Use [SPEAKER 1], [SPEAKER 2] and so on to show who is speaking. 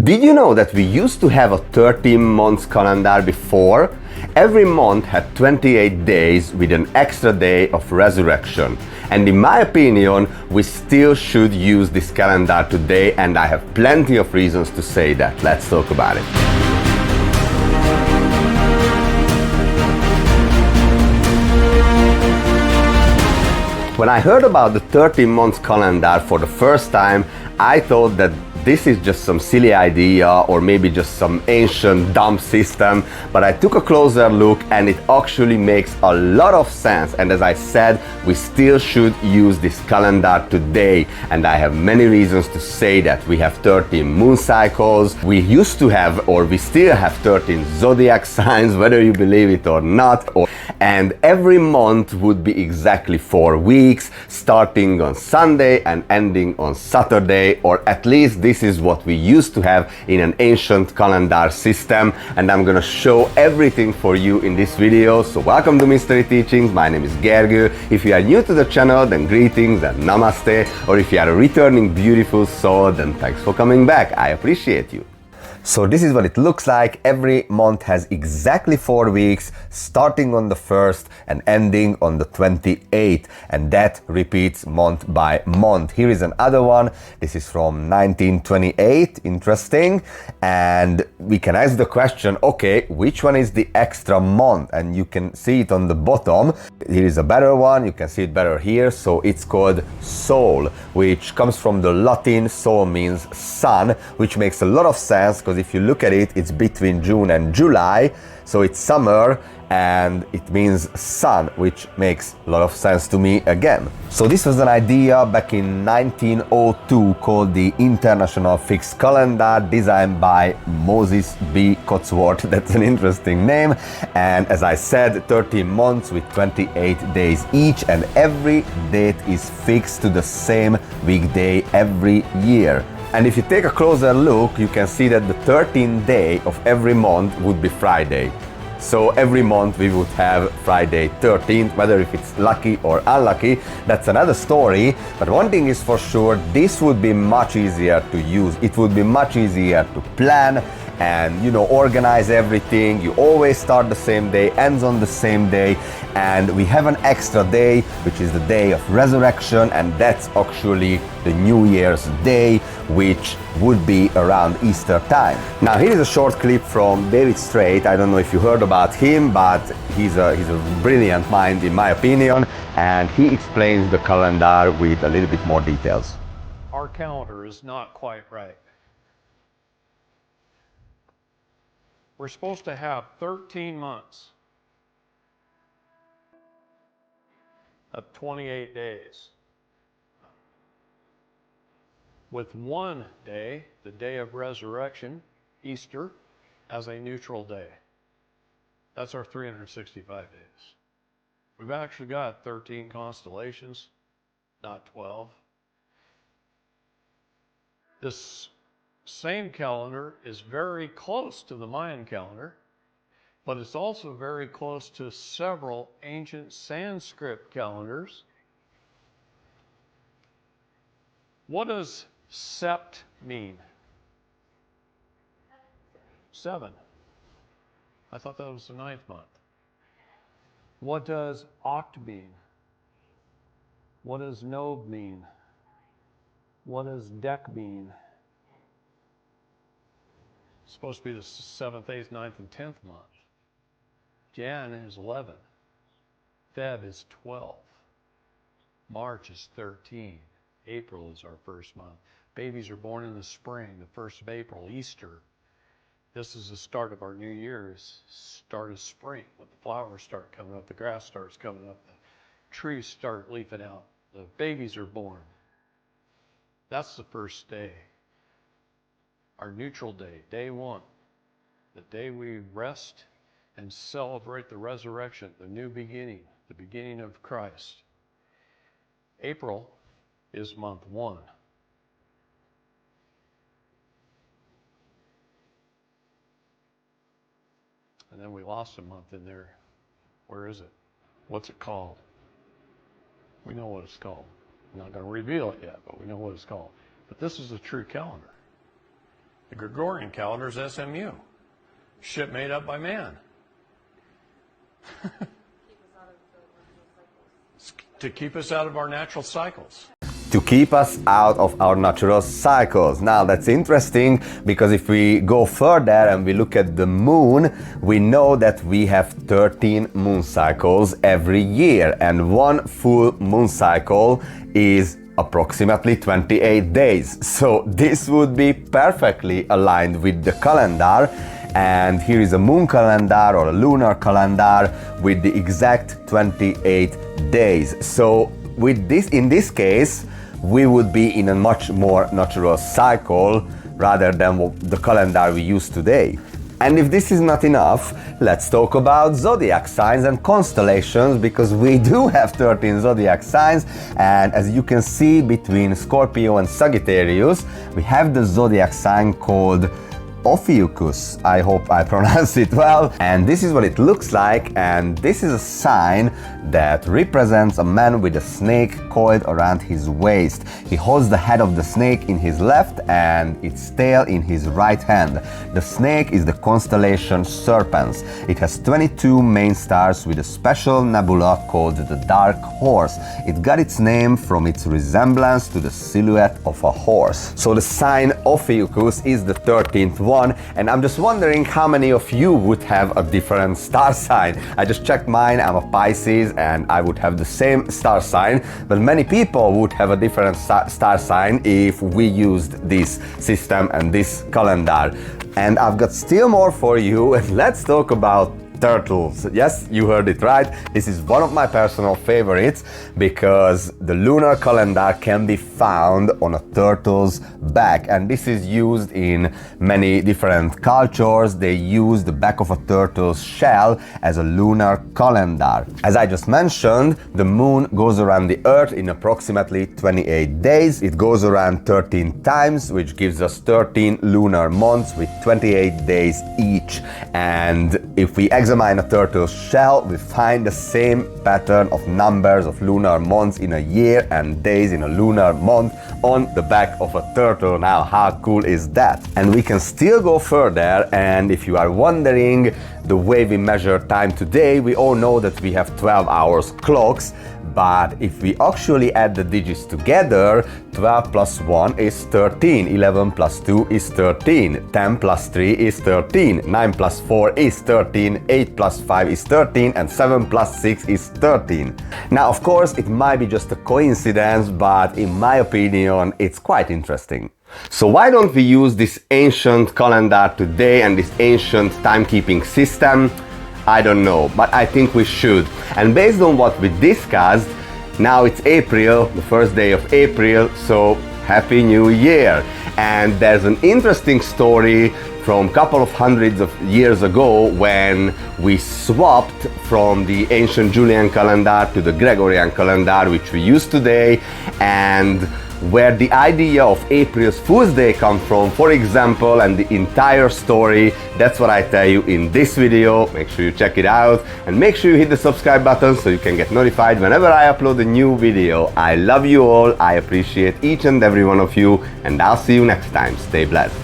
[SPEAKER 1] Did you know that we used to have a 13-month calendar before? Every month had 28 days with an extra day of resurrection. And in my opinion, we still should use this calendar today, and I have plenty of reasons to say that. Let's talk about it. When I heard about the 13-month calendar for the first time, I thought that this is just some silly idea or maybe just some ancient dumb system, but I took a closer look and it actually makes a lot of sense. And as I said, we still should use this calendar today, and I have many reasons to say that. We have 13 moon cycles, we used to have, or we still have 13 zodiac signs, whether you believe it or not, and every month would be exactly 4 weeks, starting on Sunday and ending on Saturday, or at least this is what we used to have in an ancient calendar system, and I'm gonna show everything for you in this video. So welcome to Mystery Teachings. My name is Gergő. If you are new to the channel, then greetings and namaste, or if you are a returning beautiful soul, then thanks for coming back. I appreciate you. So this is what it looks like. Every month has exactly 4 weeks, starting on the 1st and ending on the 28th, and that repeats month by month. Here is another one. This is from 1928, interesting, and we can ask the question, okay, which one is the extra month? And you can see it on the bottom. Here is a better one, you can see it better here. So it's called Sol, which comes from the Latin. Sol means sun, which makes a lot of sense because if you look at it, it's between June and July, so it's summer and it means sun, which makes a lot of sense to me again. So this was an idea back in 1902 called the International Fixed Calendar, designed by Moses B. Cotsworth. That's an interesting name. And as I said, 13 months with 28 days each, and every date is fixed to the same weekday every year. And if you take a closer look, you can see that the 13th day of every month would be Friday. So every month we would have Friday 13th, whether if it's lucky or unlucky, that's another story. But one thing is for sure, this would be much easier to use. It would be much easier to plan and, you know, organize everything. You always start the same day, ends on the same day, and we have an extra day, which is the day of resurrection, and that's actually the New Year's Day, which would be around Easter time. Now here is a short clip from David Straight. I don't know if you heard about him, but he's a brilliant mind in my opinion, and he explains the calendar with a little bit more details.
[SPEAKER 2] Our calendar is not quite right. We're supposed to have 13 months of 28 days, with one day, the day of resurrection, Easter, as a neutral day. That's our 365 days. We've actually got 13 constellations, not 12. This same calendar is very close to the Mayan calendar, but it's also very close to several ancient Sanskrit calendars. What does sept mean? 7. I thought that was the 9th month. What does oct mean? What does nov mean? What does dec mean? It's supposed to be the 7th, 8th, 9th, and 10th month. Jan is 11. Feb is 12. March is 13. April is our first month. Babies are born in the spring, the 1st of April, Easter. This is the start of our new year, start of spring, when the flowers start coming up, the grass starts coming up, the trees start leafing out, the babies are born. That's the first day. Our neutral day, day 1, the day we rest and celebrate the resurrection, the new beginning, the beginning of Christ. April is month 1. And then we lost a month in there. Where is it? What's it called? We know what it's called. I'm not going to reveal it yet, but we know what it's called. But this is a true calendar. The Gregorian calendar is SMU. Shit made up by man. To keep us out of our natural cycles.
[SPEAKER 1] To keep us out of our natural cycles. Now that's interesting, because if we go further and we look at the moon, we know that we have 13 moon cycles every year, and one full moon cycle is approximately 28 days. So this would be perfectly aligned with the calendar. And here is a moon calendar or a lunar calendar with the exact 28 days. So with this, in this case, we would be in a much more natural cycle rather than the calendar we use today. And if this is not enough, let's talk about zodiac signs and constellations, because we do have 13 zodiac signs, and as you can see between Scorpio and Sagittarius, we have the zodiac sign called Ophiuchus. I hope I pronounced it well. And this is what it looks like, and this is a sign that represents a man with a snake coiled around his waist. He holds the head of the snake in his left and its tail in his right hand. The snake is the constellation Serpens. It has 22 main stars with a special nebula called the Dark Horse. It got its name from its resemblance to the silhouette of a horse. So the sign Ophiuchus is the 13th one. And I'm just wondering how many of you would have a different star sign. I just checked mine. I'm a Pisces and I would have the same star sign, but many people would have a different star sign if we used this system and this calendar. And I've got still more for you, and let's talk about turtles. Yes, you heard it right. This is one of my personal favorites because the lunar calendar can be found on a turtle's back, and this is used in many different cultures. They use the back of a turtle's shell as a lunar calendar. As I just mentioned, the moon goes around the earth in approximately 28 days. It goes around 13 times, which gives us 13 lunar months with 28 days each. And if we examine a turtle's shell, we find the same pattern of numbers of lunar months in a year and days in a lunar month on the back of a turtle. Now, how cool is that? And we can still go further, and if you are wondering the way we measure time today, we all know that we have 12 hours clocks, but if we actually add the digits together, 12 plus 1 is 13, 11 plus 2 is 13, 10 plus 3 is 13, 9 plus 4 is 13, 8 plus 5 is 13, and 7 plus 6 is 13. Now, of course, it might be just a coincidence, but in my opinion, it's quite interesting. So why don't we use this ancient calendar today and this ancient timekeeping system? I don't know, but I think we should. And based on what we discussed, now it's April, the first day of April, so Happy New Year! And there's an interesting story from a couple of hundreds of years ago when we swapped from the ancient Julian calendar to the Gregorian calendar, which we use today, and where the idea of April's Fool's Day comes from, for example, and the entire story. That's what I tell you in this video. Make sure you check it out, and make sure you hit the subscribe button so you can get notified whenever I upload a new video. I love you all, I appreciate each and every one of you, and I'll see you next time. Stay blessed.